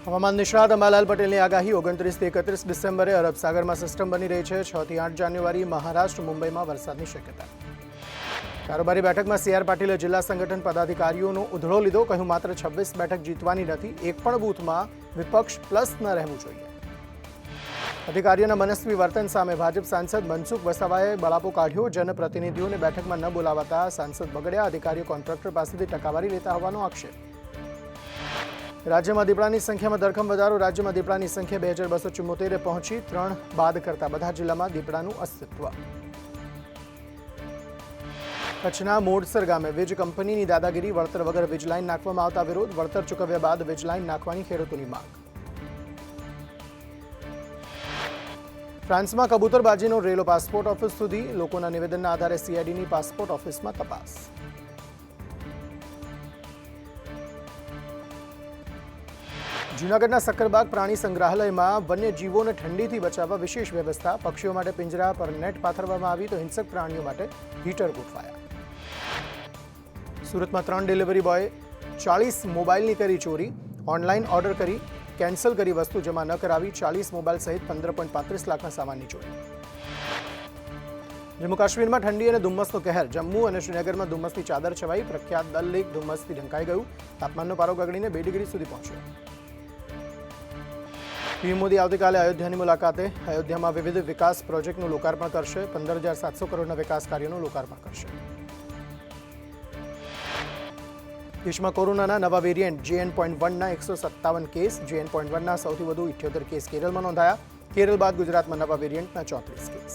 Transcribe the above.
હવામાન નિષ્ણાત અંબાલાલ પટેલની આગાહી 29 થી 31 ડિસેમ્બરે અરબ સાગરમાં સિસ્ટમ બની રહી છે। 6 થી 8 જાન્યુઆરી મહારાષ્ટ્ર મુંબઈમાં વરસાદની શક્યતા। કારોબારી બેઠકમાં સીઆર પાટીલે જિલ્લા સંગઠન પદાધિકારીઓનો ઉધડો લીધો। કહ્યું માત્ર 26 બેઠક જીતવાની નથી, એક પણ બૂથમાં વિપક્ષ પ્લસ ન રહેવું જોઈએ। અધિકારીઓના મનસ્વી વર્તન સામે ભાજપ સાંસદ મનસુખ વસાવાએ બળાપો કાઢ્યો। જનપ્રતિનિધિઓને બેઠકમાં ન બોલાવાતા સાંસદ બગડ્યા। અધિકારીઓ કોન્ટ્રાક્ટર પાસેથી ટકાવારી લેતા હોવાનો આક્ષેપ। રાજ્યમાં દીપડાની સંખ્યામાં ધરખમ વધારો। રાજ્યમાં દીપડાની સંખ્યા 2274 પહોંચી। 3 બાદ કરતા બધા જિલ્લામાં દીપડાનું અસ્તિત્વ। કચ્છના મોડસર ગામે વીજ કંપનીની દાદાગીરી। વળતર વગર વીજ લાઇન નાખવામાં આવતા વિરોધ। વળતર ચૂકવ્યા બાદ વીજ લાઇન નાખવાની ખેડૂતોની માંગ। ફ્રાન્સમાં કબૂતરબાજીનો રેલો પાસપોર્ટ ઓફિસ સુધી। લોકોના નિવેદનના આધારે સીઆઈડીની પાસપોર્ટ ઓફિસમાં તપાસ। જૂનાગઢના સક્કરબાગ પ્રાણી સંગ્રહાલયમાં વન્યજીવોને ઠંડીથી બચાવવા વિશેષ વ્યવસ્થા। પક્ષીઓ માટે પિંજરા પર નેટ પાથરવામાં આવી તો હિંસક પ્રાણીઓ માટે હીટર ગોઠવાયા। સુરતમાં 3 ડિલિવરી બોય 40 મોબાઈલની કરી ચોરી। ઓનલાઈન ઓર્ડર કરી કેન્સલ કરી વસ્તુ જમા ન કરાવી 40 મોબાઈલ સહિત 15.35 લાખના સામાનની ચોરી। જમ્મુ કાશ્મીરમાં ઠંડી અને ધુમ્મસનો કહેર। જમ્મુ અને શ્રીનગરમાં ધુમ્મસની ચાદર છવાઈ। પ્રખ્યાત દલ લેક ધુમ્મસથી ઢંકાઈ ગયું। તાપમાનનો પારો ગગડીને 2 ડિગ્રી સુધી પહોંચ્યો। પીએમ મોદી આવતીકાલે અયોધ્યાની મુલાકાતે। અયોધ્યામાં વિવિધ વિકાસ પ્રોજેક્ટનું લોકાર્પણ કરશે। 15,700 કરોડના વિકાસ કાર્યોનું લોકાર્પણ કરશે। દેશમાં કોરોનાના નવા વેરિયન્ટ JN.1ના 157 કેસ। JN.1ના સૌથી વધુ 78 કેસ કેરળમાં નોંધાયા। કેરળ બાદ ગુજરાતમાં નવા વેરિયન્ટના 34 કેસ।